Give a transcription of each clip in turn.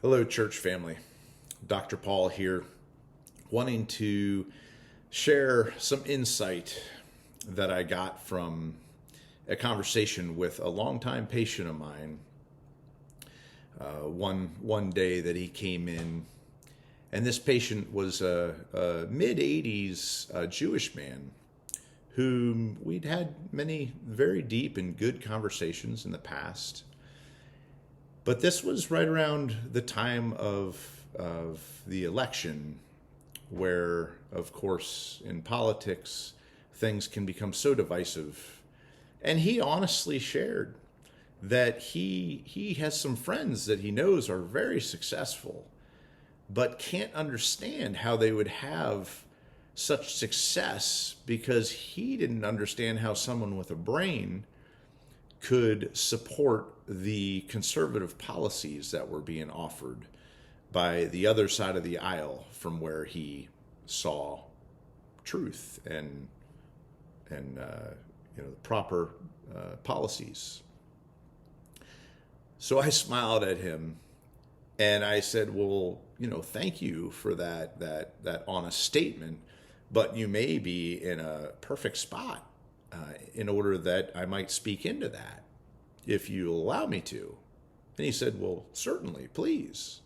Hello, church family. Dr. Paul here, wanting to share some insight that I got from a conversation with a longtime patient of mine. One day that he came in, and this patient was a mid-80s Jewish man whom we'd had many very deep and good conversations in the past. But this was right around the time of the election, where, of course, in politics, things can become so divisive. And he honestly shared that he has some friends that he knows are very successful, but can't understand how they would have such success because he didn't understand how someone with a brain could support the conservative policies that were being offered by the other side of the aisle from where he saw truth and the proper policies. So I smiled at him and I said, "Well, thank you for that honest statement, but you may be in a perfect spot in order that I might speak into that, if you allow me to." And he said, "Well, certainly, please."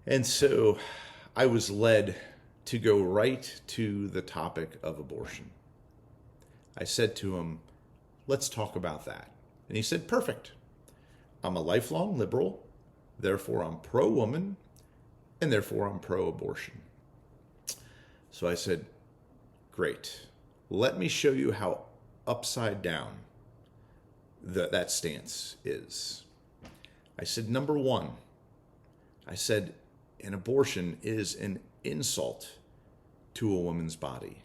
And so I was led to go right to the topic of abortion. I said to him, "Let's talk about that." And he said, "Perfect. I'm a lifelong liberal, therefore I'm pro-woman, and therefore I'm pro-abortion." So I said, "Great. Let me show you how upside down that stance is." I said, "Number one," I said, "an abortion is an insult to a woman's body.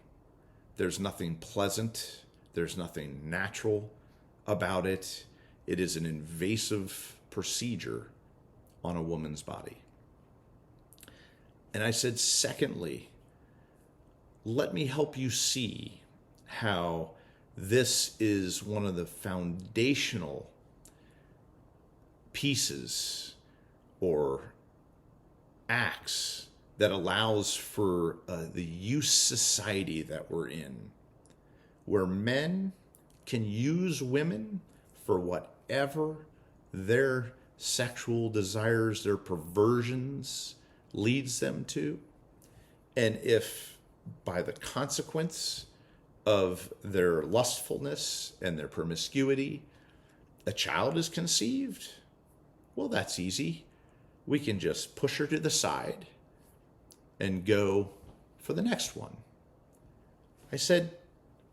There's nothing pleasant. There's nothing natural about it. It is an invasive procedure on a woman's body." And I said, "Secondly, let me help you see how this is one of the foundational pieces or acts that allows for the use society that we're in, where men can use women for whatever their sexual desires, their perversions leads them to. And if by the consequence of their lustfulness and their promiscuity, a child is conceived, well, that's easy. We can just push her to the side and go for the next one. I said,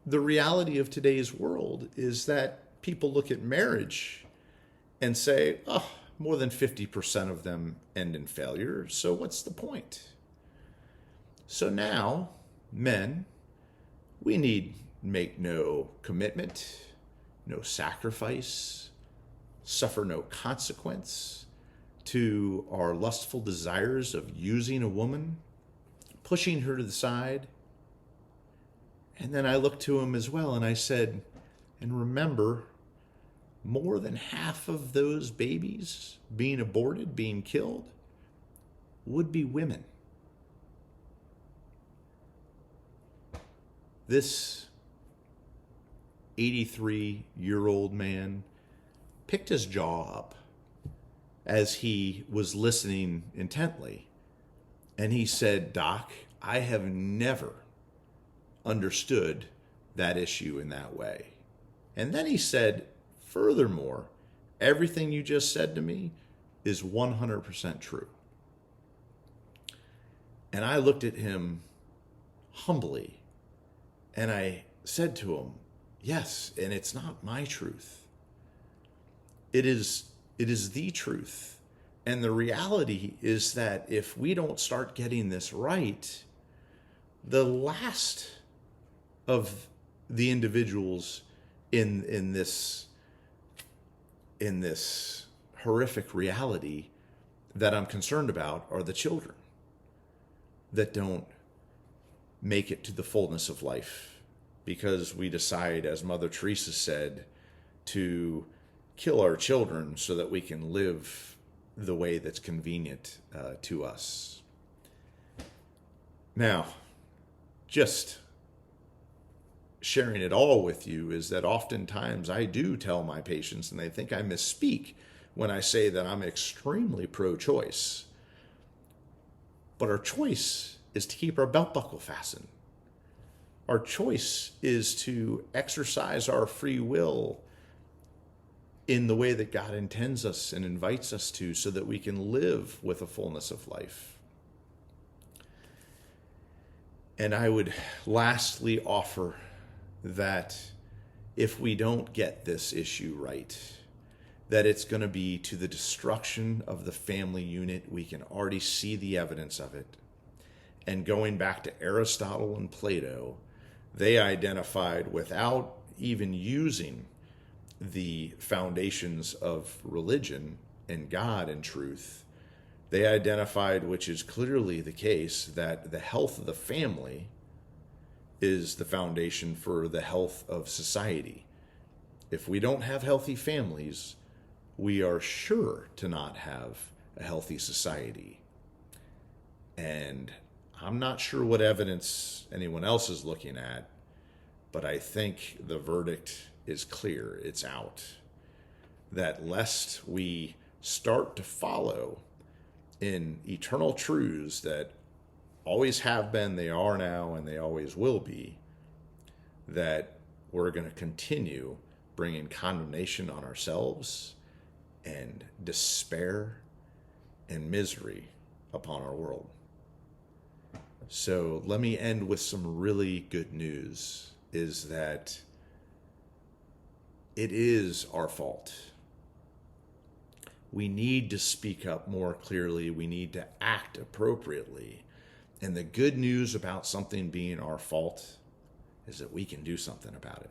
the reality of today's world is that people look at marriage and say, "Oh, more than 50% of them end in failure, so what's the point?" So now, men, we need make no commitment, no sacrifice, suffer no consequence to our lustful desires of using a woman, pushing her to the side. And then I looked to him as well and I said, "And remember, more than half of those babies being aborted, being killed, would be women." This 83-year-old man picked his jaw up as he was listening intently. And he said, "Doc, I have never understood that issue in that way." And then he said, "Furthermore, everything you just said to me is 100% true." And I looked at him humbly and I said to him, "Yes, and it's not my truth. It is the truth. And the reality is that if we don't start getting this right, the last of the individuals in this horrific reality that I'm concerned about are the children that don't make it to the fullness of life because we decide, as Mother Teresa said, to kill our children so that we can live the way that's convenient to us. Now, just sharing it all with you is that oftentimes I do tell my patients, and they think I misspeak when I say that I'm extremely pro-choice. But our choice is to keep our belt buckle fastened. Our choice is to exercise our free will in the way that God intends us and invites us to, so that we can live with a fullness of life. And I would lastly offer that if we don't get this issue right, that it's going to be to the destruction of the family unit. We can already see the evidence of it. And going back to Aristotle and Plato, they identified, without even using the foundations of religion and God and truth, they identified, which is clearly the case, that the health of the family is the foundation for the health of society. If we don't have healthy families, we are sure to not have a healthy society. And I'm not sure what evidence anyone else is looking at, but I think the verdict is clear. It's out. That lest we start to follow in eternal truths that always have been, they are now, and they always will be, that we're going to continue bringing condemnation on ourselves and despair and misery upon our world. So let me end with some really good news, is that it is our fault. We need to speak up more clearly. We need to act appropriately. And the good news about something being our fault is that we can do something about it.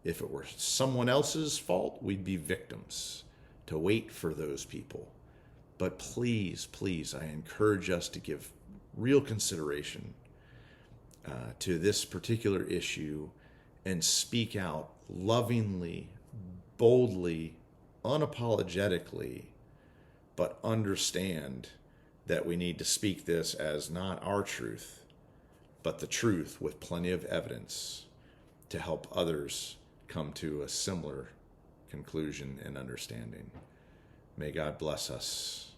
If it were someone else's fault, we'd be victims to wait for those people. But please, please, I encourage us to give real consideration to this particular issue and speak out lovingly, boldly, unapologetically, but understand that we need to speak this as not our truth, but the truth with plenty of evidence to help others come to a similar conclusion and understanding. May God bless us.